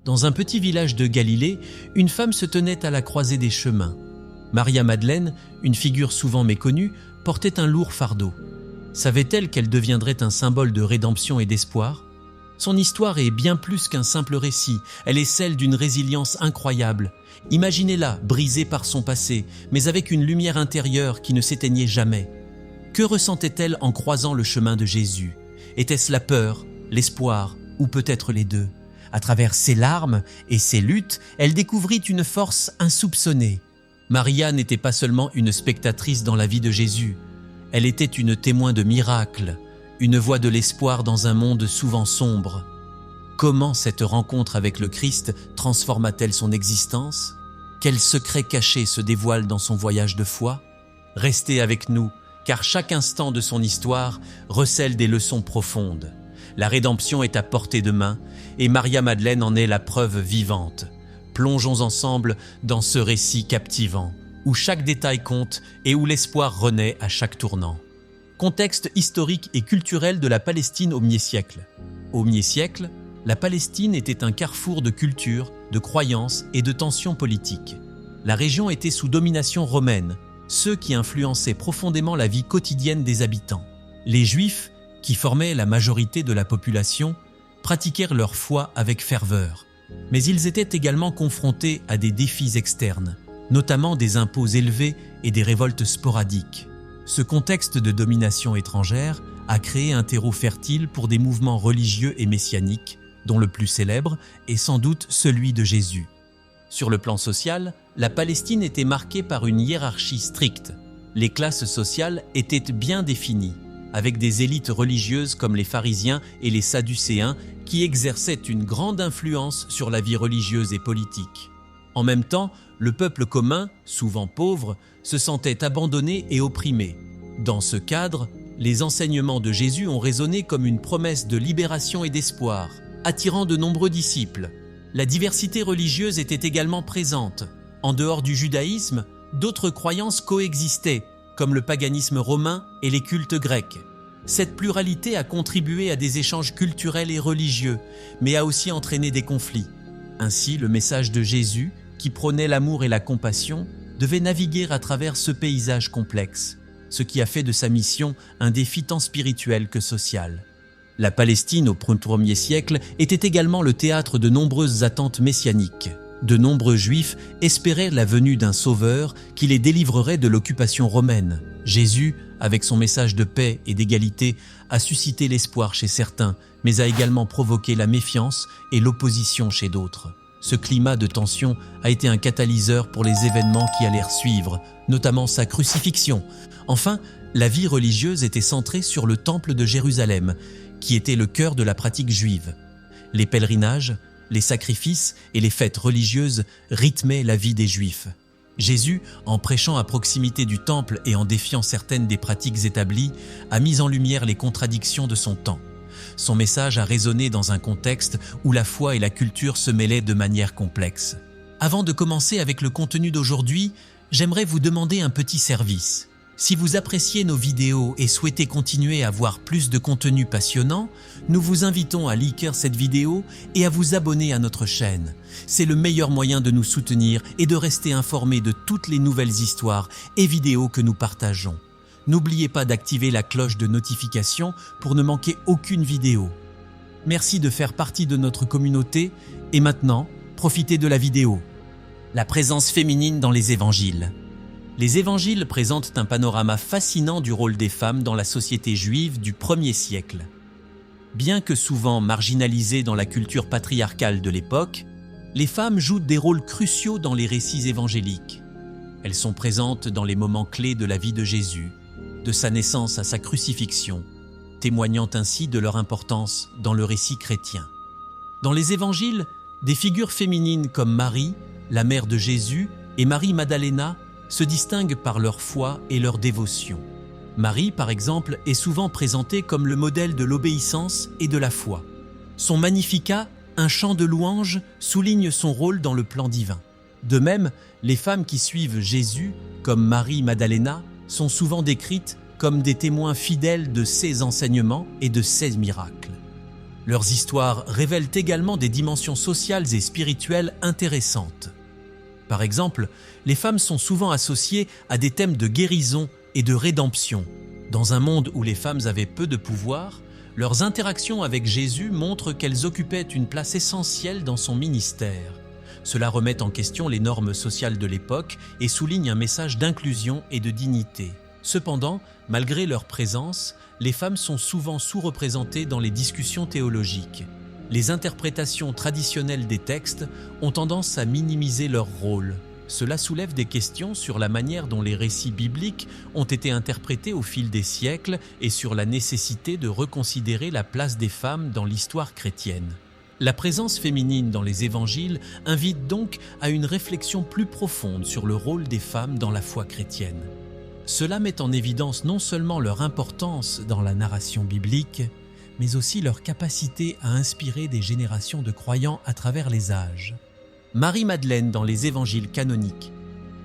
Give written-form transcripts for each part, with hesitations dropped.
Dans un petit village de Galilée, une femme se tenait à la croisée des chemins. Maria-Madeleine, une figure souvent méconnue, portait un lourd fardeau. Savait-elle qu'elle deviendrait un symbole de rédemption et d'espoir ? Son histoire est bien plus qu'un simple récit, elle est celle d'une résilience incroyable. Imaginez-la, brisée par son passé, mais avec une lumière intérieure qui ne s'éteignait jamais. Que ressentait-elle en croisant le chemin de Jésus ? Était-ce la peur, l'espoir, ou peut-être les deux ? À travers ses larmes et ses luttes, elle découvrit une force insoupçonnée. Maria n'était pas seulement une spectatrice dans la vie de Jésus, elle était une témoin de miracles, une voix de l'espoir dans un monde souvent sombre. Comment cette rencontre avec le Christ transforma-t-elle son existence ? Quel secret caché se dévoile dans son voyage de foi ? Restez avec nous, car chaque instant de son histoire recèle des leçons profondes. La rédemption est à portée de main et Maria-Madeleine en est la preuve vivante. Plongeons ensemble dans ce récit captivant, où chaque détail compte et où l'espoir renaît à chaque tournant. Contexte historique et culturel de la Palestine au Ier siècle. Au Ier siècle, la Palestine était un carrefour de culture, de croyances et de tensions politiques. La région était sous domination romaine, ce qui influençait profondément la vie quotidienne des habitants. Les Juifs, qui formaient la majorité de la population, pratiquèrent leur foi avec ferveur. Mais ils étaient également confrontés à des défis externes, notamment des impôts élevés et des révoltes sporadiques. Ce contexte de domination étrangère a créé un terreau fertile pour des mouvements religieux et messianiques, dont le plus célèbre est sans doute celui de Jésus. Sur le plan social, la Palestine était marquée par une hiérarchie stricte. Les classes sociales étaient bien définies, avec des élites religieuses comme les pharisiens et les sadducéens qui exerçaient une grande influence sur la vie religieuse et politique. En même temps, le peuple commun, souvent pauvre, se sentait abandonné et opprimé. Dans ce cadre, les enseignements de Jésus ont résonné comme une promesse de libération et d'espoir, attirant de nombreux disciples. La diversité religieuse était également présente. En dehors du judaïsme, d'autres croyances coexistaient, comme le paganisme romain et les cultes grecs. Cette pluralité a contribué à des échanges culturels et religieux, mais a aussi entraîné des conflits. Ainsi, le message de Jésus, qui prônait l'amour et la compassion, devait naviguer à travers ce paysage complexe, ce qui a fait de sa mission un défi tant spirituel que social. La Palestine, au Ier siècle, était également le théâtre de nombreuses attentes messianiques. De nombreux Juifs espéraient la venue d'un sauveur qui les délivrerait de l'occupation romaine. Jésus, avec son message de paix et d'égalité, a suscité l'espoir chez certains, mais a également provoqué la méfiance et l'opposition chez d'autres. Ce climat de tension a été un catalyseur pour les événements qui allèrent suivre, notamment sa crucifixion. Enfin, la vie religieuse était centrée sur le temple de Jérusalem, qui était le cœur de la pratique juive. Les pèlerinages, les sacrifices et les fêtes religieuses rythmaient la vie des Juifs. Jésus, en prêchant à proximité du temple et en défiant certaines des pratiques établies, a mis en lumière les contradictions de son temps. Son message a résonné dans un contexte où la foi et la culture se mêlaient de manière complexe. Avant de commencer avec le contenu d'aujourd'hui, j'aimerais vous demander un petit service. Si vous appréciez nos vidéos et souhaitez continuer à voir plus de contenu passionnant, nous vous invitons à liker cette vidéo et à vous abonner à notre chaîne. C'est le meilleur moyen de nous soutenir et de rester informé de toutes les nouvelles histoires et vidéos que nous partageons. N'oubliez pas d'activer la cloche de notification pour ne manquer aucune vidéo. Merci de faire partie de notre communauté et maintenant, profitez de la vidéo. La présence féminine dans les évangiles. Les évangiles présentent un panorama fascinant du rôle des femmes dans la société juive du 1er siècle. Bien que souvent marginalisées dans la culture patriarcale de l'époque, les femmes jouent des rôles cruciaux dans les récits évangéliques. Elles sont présentes dans les moments clés de la vie de Jésus, de sa naissance à sa crucifixion, témoignant ainsi de leur importance dans le récit chrétien. Dans les évangiles, des figures féminines comme Marie, la mère de Jésus, et Marie-Madalena se distinguent par leur foi et leur dévotion. Marie, par exemple, est souvent présentée comme le modèle de l'obéissance et de la foi. Son Magnificat, un chant de louange, souligne son rôle dans le plan divin. De même, les femmes qui suivent Jésus, comme Marie-Madalena, sont souvent décrites comme des témoins fidèles de ses enseignements et de ses miracles. Leurs histoires révèlent également des dimensions sociales et spirituelles intéressantes. Par exemple, les femmes sont souvent associées à des thèmes de guérison et de rédemption. Dans un monde où les femmes avaient peu de pouvoir, leurs interactions avec Jésus montrent qu'elles occupaient une place essentielle dans son ministère. Cela remet en question les normes sociales de l'époque et souligne un message d'inclusion et de dignité. Cependant, malgré leur présence, les femmes sont souvent sous-représentées dans les discussions théologiques. Les interprétations traditionnelles des textes ont tendance à minimiser leur rôle. Cela soulève des questions sur la manière dont les récits bibliques ont été interprétés au fil des siècles et sur la nécessité de reconsidérer la place des femmes dans l'histoire chrétienne. La présence féminine dans les évangiles invite donc à une réflexion plus profonde sur le rôle des femmes dans la foi chrétienne. Cela met en évidence non seulement leur importance dans la narration biblique, mais aussi leur capacité à inspirer des générations de croyants à travers les âges. Marie-Madeleine dans les évangiles canoniques.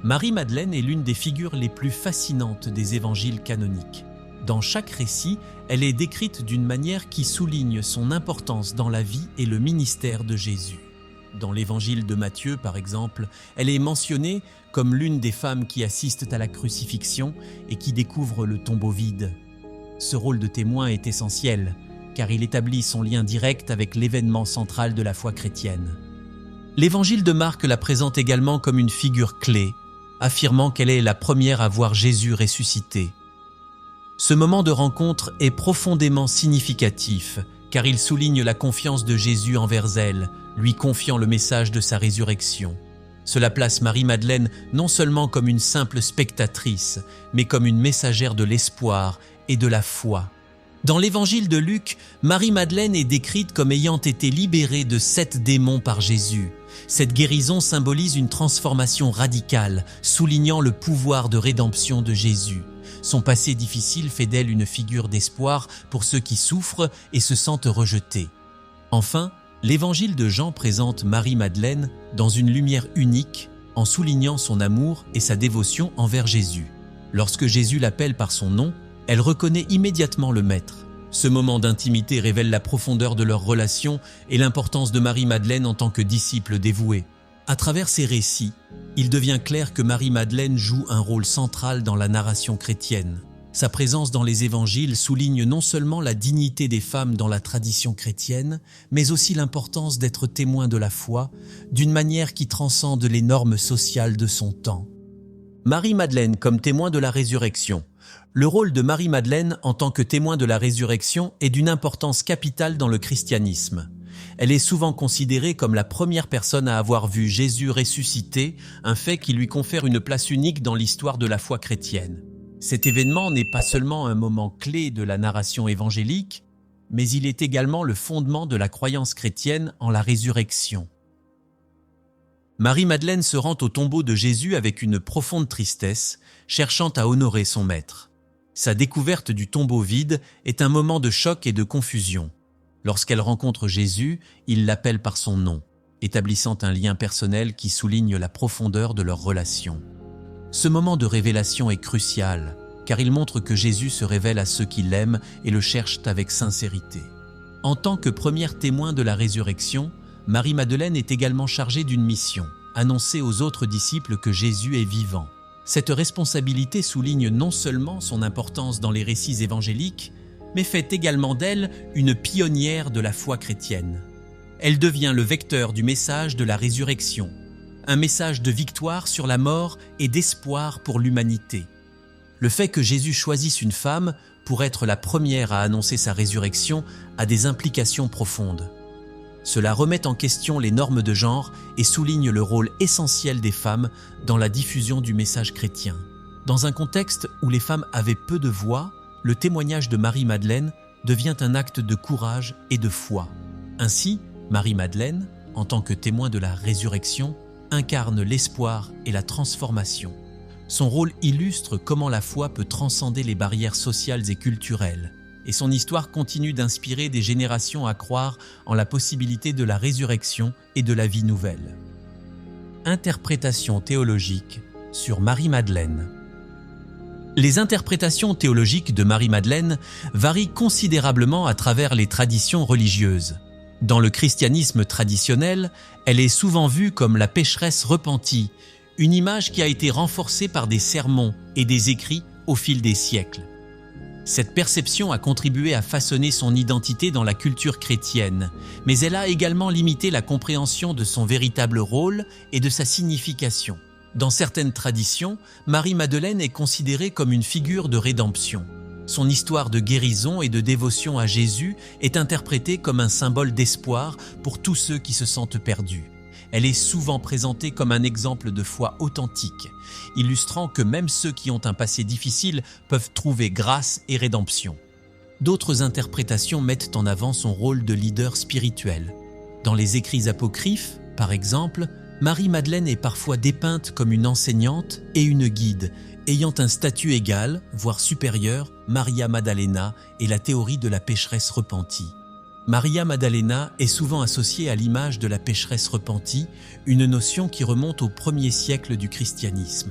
Marie-Madeleine est l'une des figures les plus fascinantes des évangiles canoniques. Dans chaque récit, elle est décrite d'une manière qui souligne son importance dans la vie et le ministère de Jésus. Dans l'évangile de Matthieu, par exemple, elle est mentionnée comme l'une des femmes qui assistent à la crucifixion et qui découvrent le tombeau vide. Ce rôle de témoin est essentiel, car il établit son lien direct avec l'événement central de la foi chrétienne. L'évangile de Marc la présente également comme une figure clé, affirmant qu'elle est la première à voir Jésus ressuscité. Ce moment de rencontre est profondément significatif, car il souligne la confiance de Jésus envers elle, lui confiant le message de sa résurrection. Cela place Marie-Madeleine non seulement comme une simple spectatrice, mais comme une messagère de l'espoir et de la foi. Dans l'évangile de Luc, Marie-Madeleine est décrite comme ayant été libérée de 7 démons par Jésus. Cette guérison symbolise une transformation radicale, soulignant le pouvoir de rédemption de Jésus. Son passé difficile fait d'elle une figure d'espoir pour ceux qui souffrent et se sentent rejetés. Enfin, l'évangile de Jean présente Marie-Madeleine dans une lumière unique, en soulignant son amour et sa dévotion envers Jésus. Lorsque Jésus l'appelle par son nom, elle reconnaît immédiatement le Maître. Ce moment d'intimité révèle la profondeur de leur relation et l'importance de Marie-Madeleine en tant que disciple dévouée. À travers ces récits, il devient clair que Marie-Madeleine joue un rôle central dans la narration chrétienne. Sa présence dans les évangiles souligne non seulement la dignité des femmes dans la tradition chrétienne, mais aussi l'importance d'être témoin de la foi, d'une manière qui transcende les normes sociales de son temps. Marie-Madeleine comme témoin de la résurrection. Le rôle de Marie-Madeleine en tant que témoin de la résurrection est d'une importance capitale dans le christianisme. Elle est souvent considérée comme la première personne à avoir vu Jésus ressuscité, un fait qui lui confère une place unique dans l'histoire de la foi chrétienne. Cet événement n'est pas seulement un moment clé de la narration évangélique, mais il est également le fondement de la croyance chrétienne en la résurrection. Marie-Madeleine se rend au tombeau de Jésus avec une profonde tristesse, cherchant à honorer son maître. Sa découverte du tombeau vide est un moment de choc et de confusion. Lorsqu'elle rencontre Jésus, il l'appelle par son nom, établissant un lien personnel qui souligne la profondeur de leur relation. Ce moment de révélation est crucial, car il montre que Jésus se révèle à ceux qui l'aiment et le cherchent avec sincérité. En tant que première témoin de la résurrection, Marie-Madeleine est également chargée d'une mission, annoncer aux autres disciples que Jésus est vivant. Cette responsabilité souligne non seulement son importance dans les récits évangéliques, mais fait également d'elle une pionnière de la foi chrétienne. Elle devient le vecteur du message de la résurrection, un message de victoire sur la mort et d'espoir pour l'humanité. Le fait que Jésus choisisse une femme pour être la première à annoncer sa résurrection a des implications profondes. Cela remet en question les normes de genre et souligne le rôle essentiel des femmes dans la diffusion du message chrétien. Dans un contexte où les femmes avaient peu de voix, le témoignage de Marie-Madeleine devient un acte de courage et de foi. Ainsi, Marie-Madeleine, en tant que témoin de la résurrection, incarne l'espoir et la transformation. Son rôle illustre comment la foi peut transcender les barrières sociales et culturelles, et son histoire continue d'inspirer des générations à croire en la possibilité de la résurrection et de la vie nouvelle. Interprétation théologique sur Marie-Madeleine. Les interprétations théologiques de Marie-Madeleine varient considérablement à travers les traditions religieuses. Dans le christianisme traditionnel, elle est souvent vue comme la pécheresse repentie, une image qui a été renforcée par des sermons et des écrits au fil des siècles. Cette perception a contribué à façonner son identité dans la culture chrétienne, mais elle a également limité la compréhension de son véritable rôle et de sa signification. Dans certaines traditions, Marie-Madeleine est considérée comme une figure de rédemption. Son histoire de guérison et de dévotion à Jésus est interprétée comme un symbole d'espoir pour tous ceux qui se sentent perdus. Elle est souvent présentée comme un exemple de foi authentique, illustrant que même ceux qui ont un passé difficile peuvent trouver grâce et rédemption. D'autres interprétations mettent en avant son rôle de leader spirituel. Dans les écrits apocryphes, par exemple, Marie-Madeleine est parfois dépeinte comme une enseignante et une guide, ayant un statut égal, voire supérieur, Maria Maddalena et la théorie de la pécheresse repentie. Maria Maddalena est souvent associée à l'image de la pécheresse repentie, une notion qui remonte au 1er siècle du christianisme.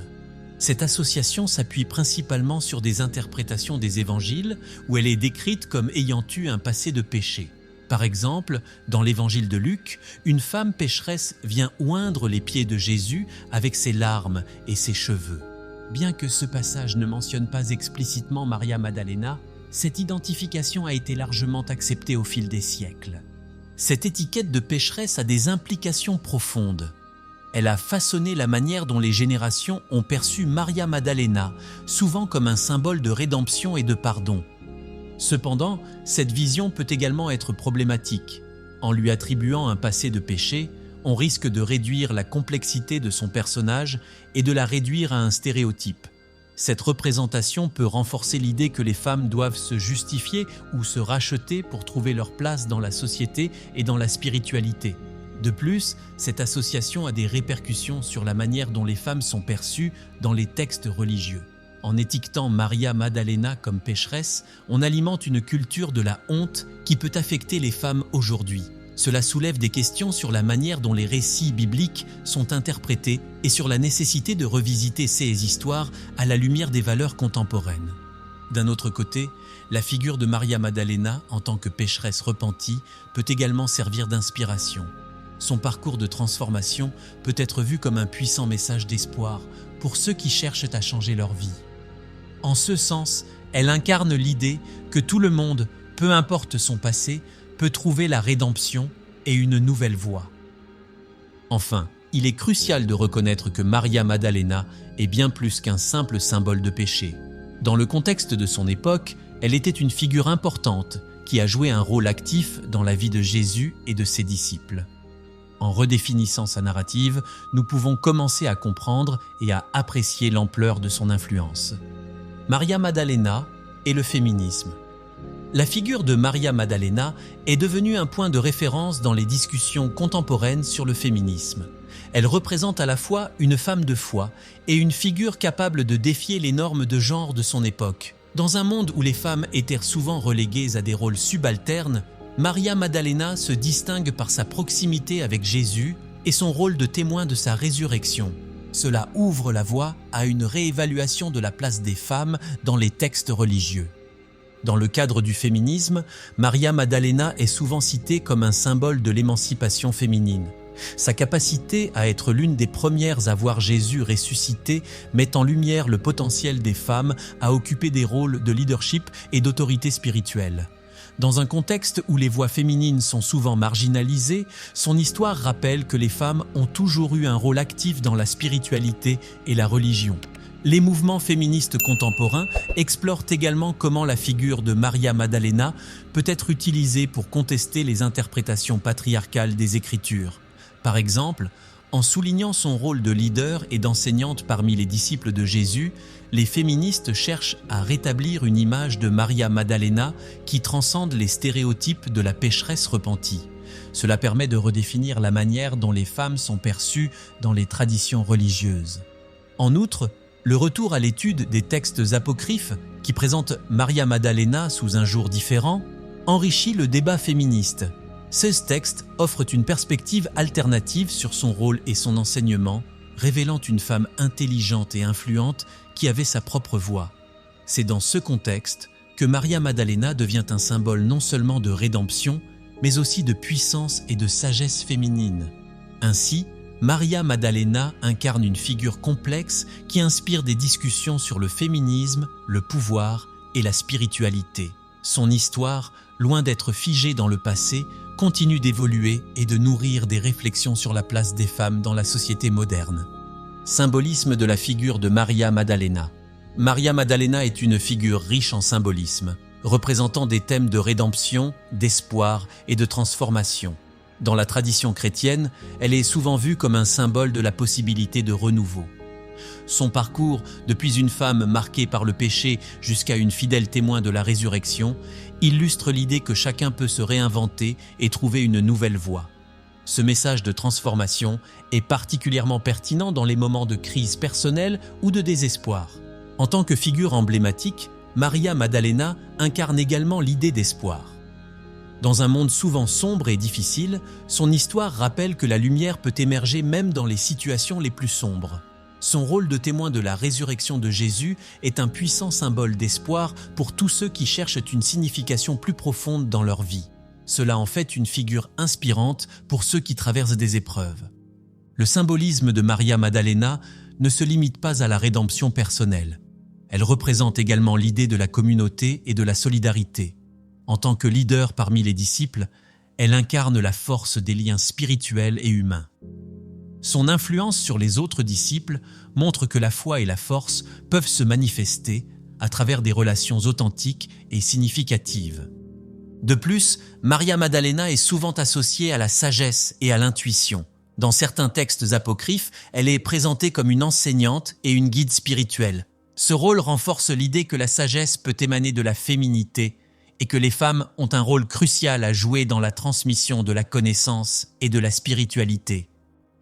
Cette association s'appuie principalement sur des interprétations des évangiles où elle est décrite comme ayant eu un passé de péché. Par exemple, dans l'évangile de Luc, une femme pécheresse vient oindre les pieds de Jésus avec ses larmes et ses cheveux. Bien que ce passage ne mentionne pas explicitement Maria Maddalena, cette identification a été largement acceptée au fil des siècles. Cette étiquette de pécheresse a des implications profondes. Elle a façonné la manière dont les générations ont perçu Maria Maddalena, souvent comme un symbole de rédemption et de pardon. Cependant, cette vision peut également être problématique. En lui attribuant un passé de péché, on risque de réduire la complexité de son personnage et de la réduire à un stéréotype. Cette représentation peut renforcer l'idée que les femmes doivent se justifier ou se racheter pour trouver leur place dans la société et dans la spiritualité. De plus, cette association a des répercussions sur la manière dont les femmes sont perçues dans les textes religieux. En étiquetant Maria Maddalena comme pécheresse, on alimente une culture de la honte qui peut affecter les femmes aujourd'hui. Cela soulève des questions sur la manière dont les récits bibliques sont interprétés et sur la nécessité de revisiter ces histoires à la lumière des valeurs contemporaines. D'un autre côté, la figure de Maria Maddalena en tant que pécheresse repentie peut également servir d'inspiration. Son parcours de transformation peut être vu comme un puissant message d'espoir pour ceux qui cherchent à changer leur vie. En ce sens, elle incarne l'idée que tout le monde, peu importe son passé, peut trouver la rédemption et une nouvelle voie. Enfin, il est crucial de reconnaître que Maria Maddalena est bien plus qu'un simple symbole de péché. Dans le contexte de son époque, elle était une figure importante qui a joué un rôle actif dans la vie de Jésus et de ses disciples. En redéfinissant sa narrative, nous pouvons commencer à comprendre et à apprécier l'ampleur de son influence. Maria Maddalena et le féminisme. La figure de Maria Maddalena est devenue un point de référence dans les discussions contemporaines sur le féminisme. Elle représente à la fois une femme de foi et une figure capable de défier les normes de genre de son époque. Dans un monde où les femmes étaient souvent reléguées à des rôles subalternes, Maria Maddalena se distingue par sa proximité avec Jésus et son rôle de témoin de sa résurrection. Cela ouvre la voie à une réévaluation de la place des femmes dans les textes religieux. Dans le cadre du féminisme, Maria Maddalena est souvent citée comme un symbole de l'émancipation féminine. Sa capacité à être l'une des premières à voir Jésus ressuscité met en lumière le potentiel des femmes à occuper des rôles de leadership et d'autorité spirituelle. Dans un contexte où les voix féminines sont souvent marginalisées, son histoire rappelle que les femmes ont toujours eu un rôle actif dans la spiritualité et la religion. Les mouvements féministes contemporains explorent également comment la figure de Maria Maddalena peut être utilisée pour contester les interprétations patriarcales des Écritures. Par exemple, en soulignant son rôle de leader et d'enseignante parmi les disciples de Jésus, les féministes cherchent à rétablir une image de Maria Maddalena qui transcende les stéréotypes de la pécheresse repentie. Cela permet de redéfinir la manière dont les femmes sont perçues dans les traditions religieuses. En outre, le retour à l'étude des textes apocryphes, qui présentent Maria Maddalena sous un jour différent, enrichit le débat féministe. Ces textes offrent une perspective alternative sur son rôle et son enseignement, révélant une femme intelligente et influente qui avait sa propre voix. C'est dans ce contexte que Maria Maddalena devient un symbole non seulement de rédemption, mais aussi de puissance et de sagesse féminine. Ainsi, Maria Maddalena incarne une figure complexe qui inspire des discussions sur le féminisme, le pouvoir et la spiritualité. Son histoire, loin d'être figée dans le passé, continue d'évoluer et de nourrir des réflexions sur la place des femmes dans la société moderne. Symbolisme de la figure de Maria Maddalena. Maria Maddalena est une figure riche en symbolisme, représentant des thèmes de rédemption, d'espoir et de transformation. Dans la tradition chrétienne, elle est souvent vue comme un symbole de la possibilité de renouveau. Son parcours, depuis une femme marquée par le péché jusqu'à une fidèle témoin de la résurrection, illustre l'idée que chacun peut se réinventer et trouver une nouvelle voie. Ce message de transformation est particulièrement pertinent dans les moments de crise personnelle ou de désespoir. En tant que figure emblématique, Maria Maddalena incarne également l'idée d'espoir. Dans un monde souvent sombre et difficile, son histoire rappelle que la lumière peut émerger même dans les situations les plus sombres. Son rôle de témoin de la résurrection de Jésus est un puissant symbole d'espoir pour tous ceux qui cherchent une signification plus profonde dans leur vie. Cela en fait une figure inspirante pour ceux qui traversent des épreuves. Le symbolisme de Maria Maddalena ne se limite pas à la rédemption personnelle. Elle représente également l'idée de la communauté et de la solidarité. En tant que leader parmi les disciples, elle incarne la force des liens spirituels et humains. Son influence sur les autres disciples montre que la foi et la force peuvent se manifester à travers des relations authentiques et significatives. De plus, Maria Maddalena est souvent associée à la sagesse et à l'intuition. Dans certains textes apocryphes, elle est présentée comme une enseignante et une guide spirituelle. Ce rôle renforce l'idée que la sagesse peut émaner de la féminité et que les femmes ont un rôle crucial à jouer dans la transmission de la connaissance et de la spiritualité.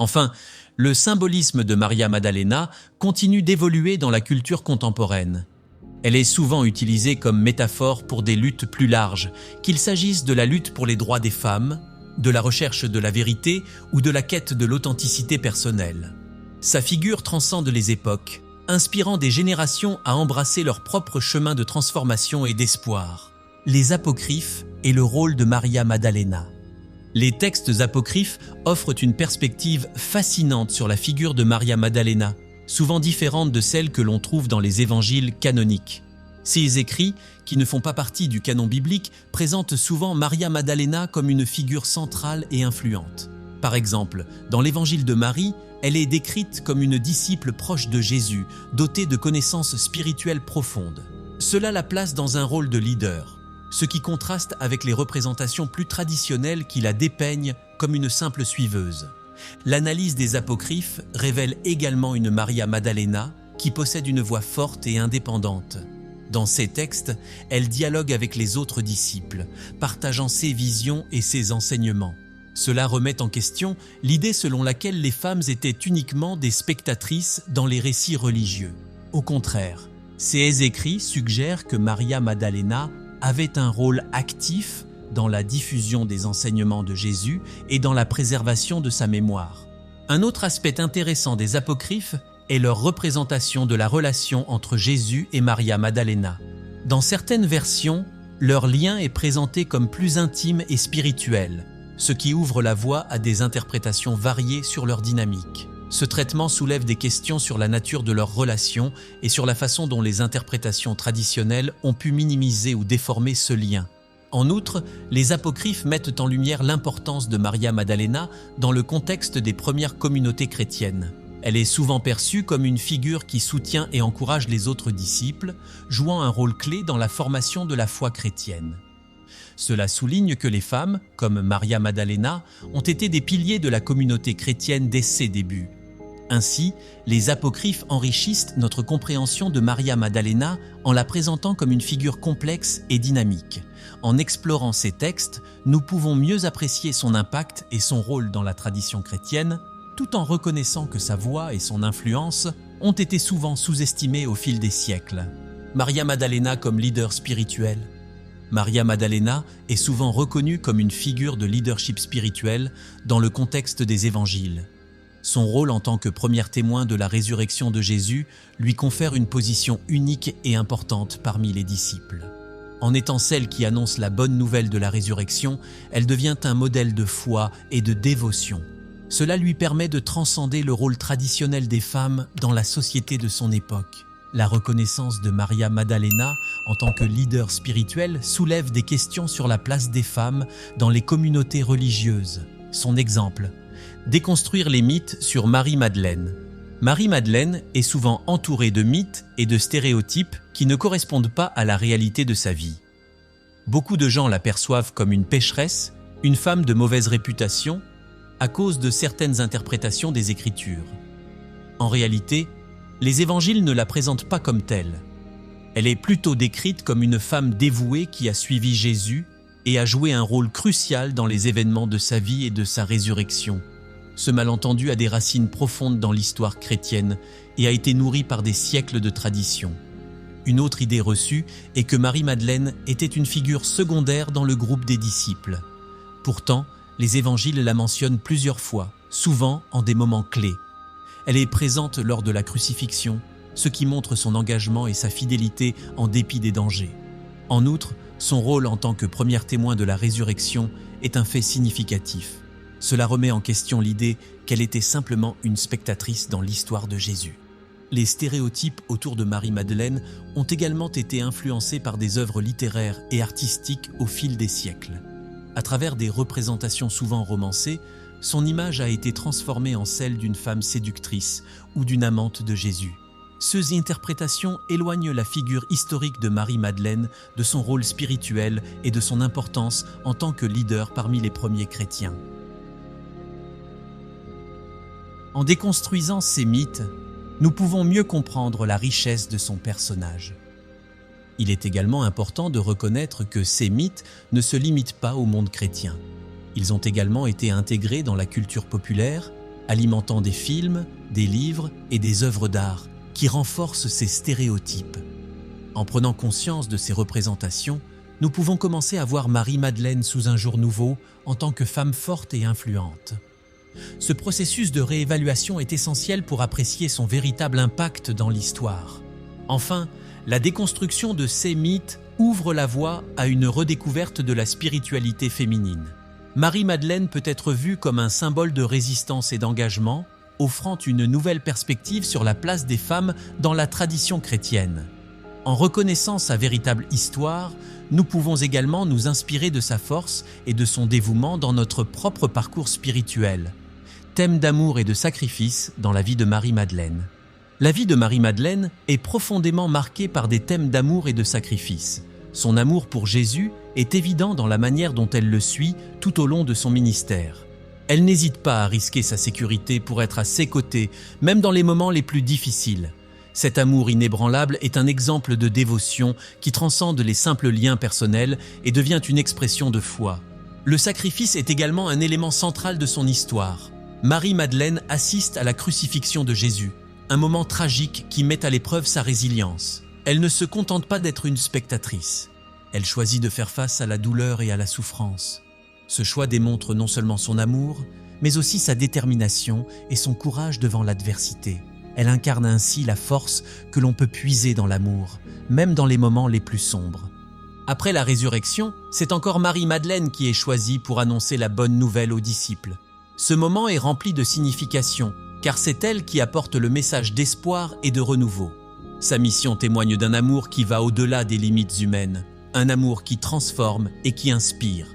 Enfin, le symbolisme de Maria Maddalena continue d'évoluer dans la culture contemporaine. Elle est souvent utilisée comme métaphore pour des luttes plus larges, qu'il s'agisse de la lutte pour les droits des femmes, de la recherche de la vérité ou de la quête de l'authenticité personnelle. Sa figure transcende les époques, inspirant des générations à embrasser leur propre chemin de transformation et d'espoir. Les apocryphes et le rôle de Maria Maddalena. Les textes apocryphes offrent une perspective fascinante sur la figure de Maria Maddalena, souvent différente de celle que l'on trouve dans les évangiles canoniques. Ces écrits, qui ne font pas partie du canon biblique, présentent souvent Maria Maddalena comme une figure centrale et influente. Par exemple, dans l'évangile de Marie, elle est décrite comme une disciple proche de Jésus, dotée de connaissances spirituelles profondes. Cela la place dans un rôle de leader, ce qui contraste avec les représentations plus traditionnelles qui la dépeignent comme une simple suiveuse. L'analyse des apocryphes révèle également une Maria Maddalena qui possède une voix forte et indépendante. Dans ces textes, elle dialogue avec les autres disciples, partageant ses visions et ses enseignements. Cela remet en question l'idée selon laquelle les femmes étaient uniquement des spectatrices dans les récits religieux. Au contraire, ces écrits suggèrent que Maria Maddalena avait un rôle actif dans la diffusion des enseignements de Jésus et dans la préservation de sa mémoire. Un autre aspect intéressant des apocryphes est leur représentation de la relation entre Jésus et Maria Maddalena. Dans certaines versions, leur lien est présenté comme plus intime et spirituel, ce qui ouvre la voie à des interprétations variées sur leur dynamique. Ce traitement soulève des questions sur la nature de leur relation et sur la façon dont les interprétations traditionnelles ont pu minimiser ou déformer ce lien. En outre, les apocryphes mettent en lumière l'importance de Maria Maddalena dans le contexte des premières communautés chrétiennes. Elle est souvent perçue comme une figure qui soutient et encourage les autres disciples, jouant un rôle clé dans la formation de la foi chrétienne. Cela souligne que les femmes, comme Maria Maddalena, ont été des piliers de la communauté chrétienne dès ses débuts. Ainsi, les apocryphes enrichissent notre compréhension de Maria Maddalena en la présentant comme une figure complexe et dynamique. En explorant ces textes, nous pouvons mieux apprécier son impact et son rôle dans la tradition chrétienne, tout en reconnaissant que sa voix et son influence ont été souvent sous-estimées au fil des siècles. Maria Maddalena comme leader spirituel. Maria Maddalena est souvent reconnue comme une figure de leadership spirituel dans le contexte des évangiles. Son rôle en tant que premier témoin de la résurrection de Jésus lui confère une position unique et importante parmi les disciples. En étant celle qui annonce la bonne nouvelle de la résurrection, elle devient un modèle de foi et de dévotion. Cela lui permet de transcender le rôle traditionnel des femmes dans la société de son époque. La reconnaissance de Maria Maddalena en tant que leader spirituel soulève des questions sur la place des femmes dans les communautés religieuses. Son exemple: déconstruire les mythes sur Marie-Madeleine. Marie-Madeleine est souvent entourée de mythes et de stéréotypes qui ne correspondent pas à la réalité de sa vie. Beaucoup de gens la perçoivent comme une pécheresse, une femme de mauvaise réputation, à cause de certaines interprétations des Écritures. En réalité, les évangiles ne la présentent pas comme telle. Elle est plutôt décrite comme une femme dévouée qui a suivi Jésus et a joué un rôle crucial dans les événements de sa vie et de sa résurrection. Ce malentendu a des racines profondes dans l'histoire chrétienne et a été nourri par des siècles de tradition. Une autre idée reçue est que Marie-Madeleine était une figure secondaire dans le groupe des disciples. Pourtant, les évangiles la mentionnent plusieurs fois, souvent en des moments clés. Elle est présente lors de la crucifixion, ce qui montre son engagement et sa fidélité en dépit des dangers. En outre, son rôle en tant que premier témoin de la résurrection est un fait significatif. Cela remet en question l'idée qu'elle était simplement une spectatrice dans l'histoire de Jésus. Les stéréotypes autour de Marie-Madeleine ont également été influencés par des œuvres littéraires et artistiques au fil des siècles. À travers des représentations souvent romancées, son image a été transformée en celle d'une femme séductrice ou d'une amante de Jésus. Ces interprétations éloignent la figure historique de Marie-Madeleine de son rôle spirituel et de son importance en tant que leader parmi les premiers chrétiens. En déconstruisant ces mythes, nous pouvons mieux comprendre la richesse de son personnage. Il est également important de reconnaître que ces mythes ne se limitent pas au monde chrétien. Ils ont également été intégrés dans la culture populaire, alimentant des films, des livres et des œuvres d'art qui renforcent ces stéréotypes. En prenant conscience de ces représentations, nous pouvons commencer à voir Marie-Madeleine sous un jour nouveau en tant que femme forte et influente. Ce processus de réévaluation est essentiel pour apprécier son véritable impact dans l'histoire. Enfin, la déconstruction de ces mythes ouvre la voie à une redécouverte de la spiritualité féminine. Marie-Madeleine peut être vue comme un symbole de résistance et d'engagement, offrant une nouvelle perspective sur la place des femmes dans la tradition chrétienne. En reconnaissant sa véritable histoire, nous pouvons également nous inspirer de sa force et de son dévouement dans notre propre parcours spirituel. Thème d'amour et de sacrifice dans la vie de Marie-Madeleine. La vie de Marie-Madeleine est profondément marquée par des thèmes d'amour et de sacrifice. Son amour pour Jésus est évident dans la manière dont elle le suit tout au long de son ministère. Elle n'hésite pas à risquer sa sécurité pour être à ses côtés, même dans les moments les plus difficiles. Cet amour inébranlable est un exemple de dévotion qui transcende les simples liens personnels et devient une expression de foi. Le sacrifice est également un élément central de son histoire. Marie-Madeleine assiste à la crucifixion de Jésus, un moment tragique qui met à l'épreuve sa résilience. Elle ne se contente pas d'être une spectatrice. Elle choisit de faire face à la douleur et à la souffrance. Ce choix démontre non seulement son amour, mais aussi sa détermination et son courage devant l'adversité. Elle incarne ainsi la force que l'on peut puiser dans l'amour, même dans les moments les plus sombres. Après la résurrection, c'est encore Marie-Madeleine qui est choisie pour annoncer la bonne nouvelle aux disciples. Ce moment est rempli de signification, car c'est elle qui apporte le message d'espoir et de renouveau. Sa mission témoigne d'un amour qui va au-delà des limites humaines, un amour qui transforme et qui inspire.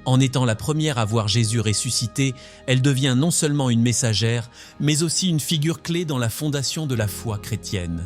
En étant la première à voir Jésus ressuscité, elle devient non seulement une messagère, mais aussi une figure clé dans la fondation de la foi chrétienne.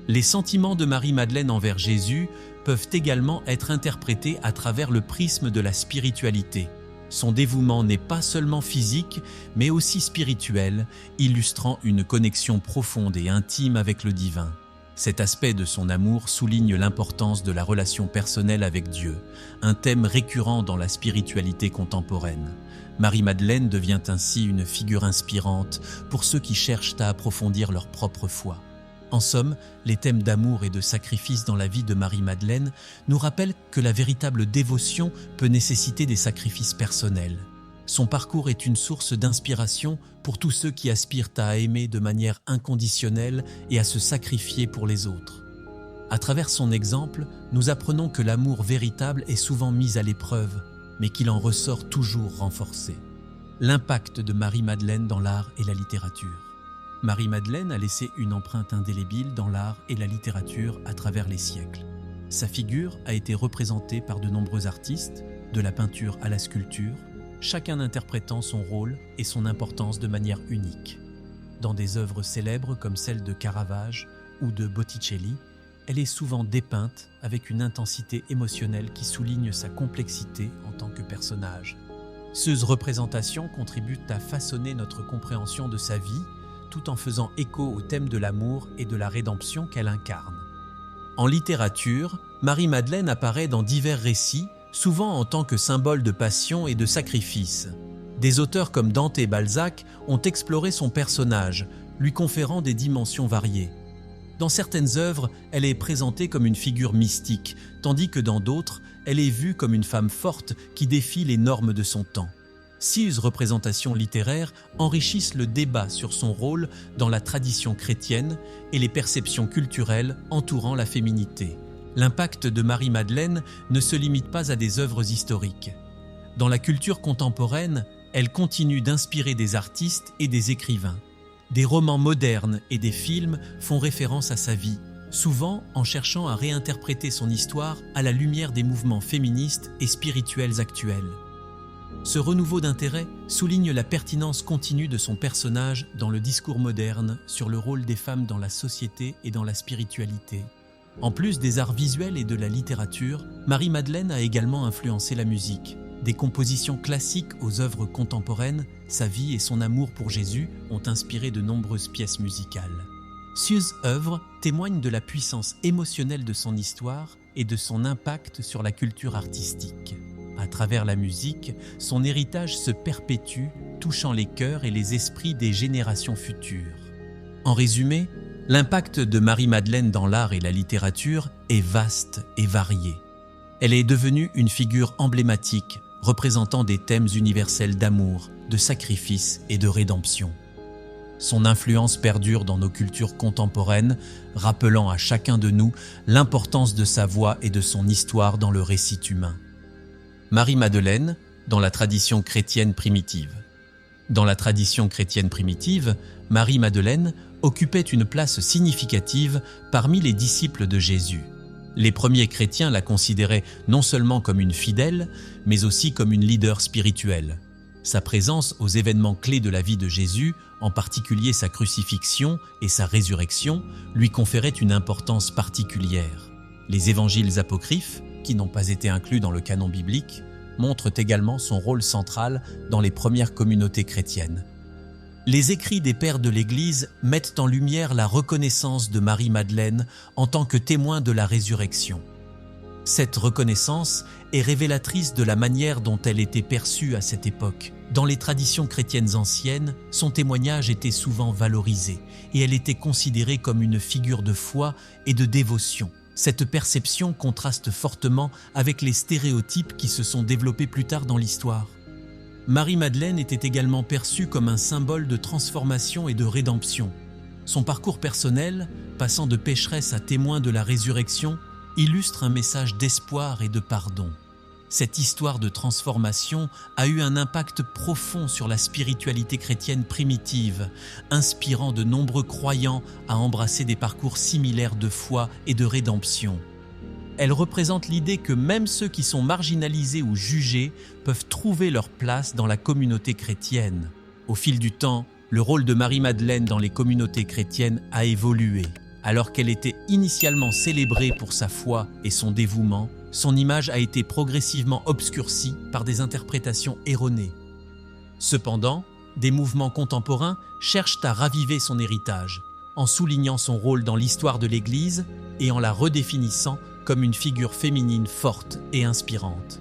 Les sentiments de Marie-Madeleine envers Jésus peuvent également être interprétés à travers le prisme de la spiritualité. Son dévouement n'est pas seulement physique, mais aussi spirituel, illustrant une connexion profonde et intime avec le divin. Cet aspect de son amour souligne l'importance de la relation personnelle avec Dieu, un thème récurrent dans la spiritualité contemporaine. Marie-Madeleine devient ainsi une figure inspirante pour ceux qui cherchent à approfondir leur propre foi. En somme, les thèmes d'amour et de sacrifice dans la vie de Marie-Madeleine nous rappellent que la véritable dévotion peut nécessiter des sacrifices personnels. Son parcours est une source d'inspiration pour tous ceux qui aspirent à aimer de manière inconditionnelle et à se sacrifier pour les autres. À travers son exemple, nous apprenons que l'amour véritable est souvent mis à l'épreuve, mais qu'il en ressort toujours renforcé. L'impact de Marie-Madeleine dans l'art et la littérature. Marie-Madeleine a laissé une empreinte indélébile dans l'art et la littérature à travers les siècles. Sa figure a été représentée par de nombreux artistes, de la peinture à la sculpture, chacun interprétant son rôle et son importance de manière unique. Dans des œuvres célèbres comme celle de Caravage ou de Botticelli, elle est souvent dépeinte avec une intensité émotionnelle qui souligne sa complexité en tant que personnage. Ces représentations contribuent à façonner notre compréhension de sa vie, tout en faisant écho au thème de l'amour et de la rédemption qu'elle incarne. En littérature, Marie-Madeleine apparaît dans divers récits, souvent en tant que symbole de passion et de sacrifice. Des auteurs comme Dante et Balzac ont exploré son personnage, lui conférant des dimensions variées. Dans certaines œuvres, elle est présentée comme une figure mystique, tandis que dans d'autres, elle est vue comme une femme forte qui défie les normes de son temps. Ces représentations littéraires enrichissent le débat sur son rôle dans la tradition chrétienne et les perceptions culturelles entourant la féminité. L'impact de Marie-Madeleine ne se limite pas à des œuvres historiques. Dans la culture contemporaine, elle continue d'inspirer des artistes et des écrivains. Des romans modernes et des films font référence à sa vie, souvent en cherchant à réinterpréter son histoire à la lumière des mouvements féministes et spirituels actuels. Ce renouveau d'intérêt souligne la pertinence continue de son personnage dans le discours moderne sur le rôle des femmes dans la société et dans la spiritualité. En plus des arts visuels et de la littérature, Marie-Madeleine a également influencé la musique. Des compositions classiques aux œuvres contemporaines, sa vie et son amour pour Jésus ont inspiré de nombreuses pièces musicales. Ces œuvres témoignent de la puissance émotionnelle de son histoire et de son impact sur la culture artistique. À travers la musique, son héritage se perpétue, touchant les cœurs et les esprits des générations futures. En résumé, l'impact de Marie-Madeleine dans l'art et la littérature est vaste et varié. Elle est devenue une figure emblématique, représentant des thèmes universels d'amour, de sacrifice et de rédemption. Son influence perdure dans nos cultures contemporaines, rappelant à chacun de nous l'importance de sa voix et de son histoire dans le récit humain. Marie-Madeleine, dans la tradition chrétienne primitive. Dans la tradition chrétienne primitive, Marie-Madeleine occupait une place significative parmi les disciples de Jésus. Les premiers chrétiens la considéraient non seulement comme une fidèle, mais aussi comme une leader spirituelle. Sa présence aux événements clés de la vie de Jésus, en particulier sa crucifixion et sa résurrection, lui conférait une importance particulière. Les évangiles apocryphes, qui n'ont pas été inclus dans le canon biblique, montrent également son rôle central dans les premières communautés chrétiennes. Les écrits des pères de l'Église mettent en lumière la reconnaissance de Marie-Madeleine en tant que témoin de la résurrection. Cette reconnaissance est révélatrice de la manière dont elle était perçue à cette époque. Dans les traditions chrétiennes anciennes, son témoignage était souvent valorisé et elle était considérée comme une figure de foi et de dévotion. Cette perception contraste fortement avec les stéréotypes qui se sont développés plus tard dans l'histoire. Marie-Madeleine était également perçue comme un symbole de transformation et de rédemption. Son parcours personnel, passant de pécheresse à témoin de la résurrection, illustre un message d'espoir et de pardon. Cette histoire de transformation a eu un impact profond sur la spiritualité chrétienne primitive, inspirant de nombreux croyants à embrasser des parcours similaires de foi et de rédemption. Elle représente l'idée que même ceux qui sont marginalisés ou jugés peuvent trouver leur place dans la communauté chrétienne. Au fil du temps, le rôle de Marie-Madeleine dans les communautés chrétiennes a évolué. Alors qu'elle était initialement célébrée pour sa foi et son dévouement, son image a été progressivement obscurcie par des interprétations erronées. Cependant, des mouvements contemporains cherchent à raviver son héritage, en soulignant son rôle dans l'histoire de l'Église et en la redéfinissant comme une figure féminine forte et inspirante.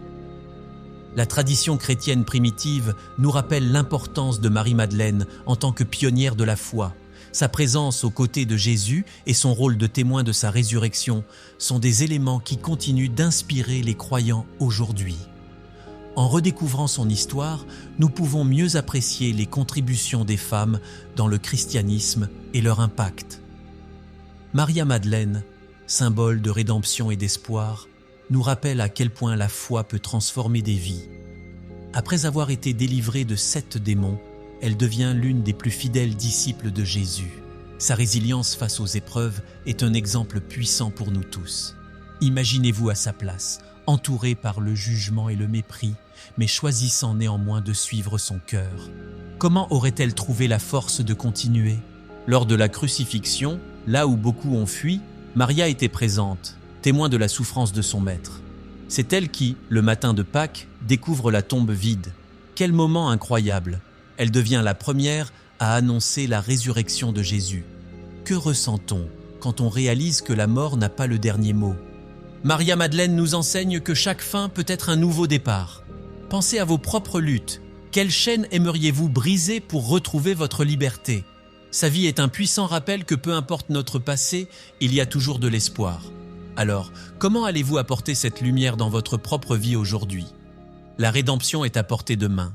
La tradition chrétienne primitive nous rappelle l'importance de Marie-Madeleine en tant que pionnière de la foi. Sa présence aux côtés de Jésus et son rôle de témoin de sa résurrection sont des éléments qui continuent d'inspirer les croyants aujourd'hui. En redécouvrant son histoire, nous pouvons mieux apprécier les contributions des femmes dans le christianisme et leur impact. Maria-Madeleine, symbole de rédemption et d'espoir, nous rappelle à quel point la foi peut transformer des vies. Après avoir été délivrée de 7 démons, elle devient l'une des plus fidèles disciples de Jésus. Sa résilience face aux épreuves est un exemple puissant pour nous tous. Imaginez-vous à sa place, entourée par le jugement et le mépris, mais choisissant néanmoins de suivre son cœur. Comment aurait-elle trouvé la force de continuer? Lors de la crucifixion, là où beaucoup ont fui, Maria était présente, témoin de la souffrance de son maître. C'est elle qui, le matin de Pâques, découvre la tombe vide. Quel moment incroyable! Elle devient la première à annoncer la résurrection de Jésus. Que ressent-on quand on réalise que la mort n'a pas le dernier mot? Maria-Madeleine nous enseigne que chaque fin peut être un nouveau départ. Pensez à vos propres luttes. Quelle chaîne aimeriez-vous briser pour retrouver votre liberté? Sa vie est un puissant rappel que peu importe notre passé, il y a toujours de l'espoir. Alors, comment allez-vous apporter cette lumière dans votre propre vie aujourd'hui? La rédemption est à portée de main.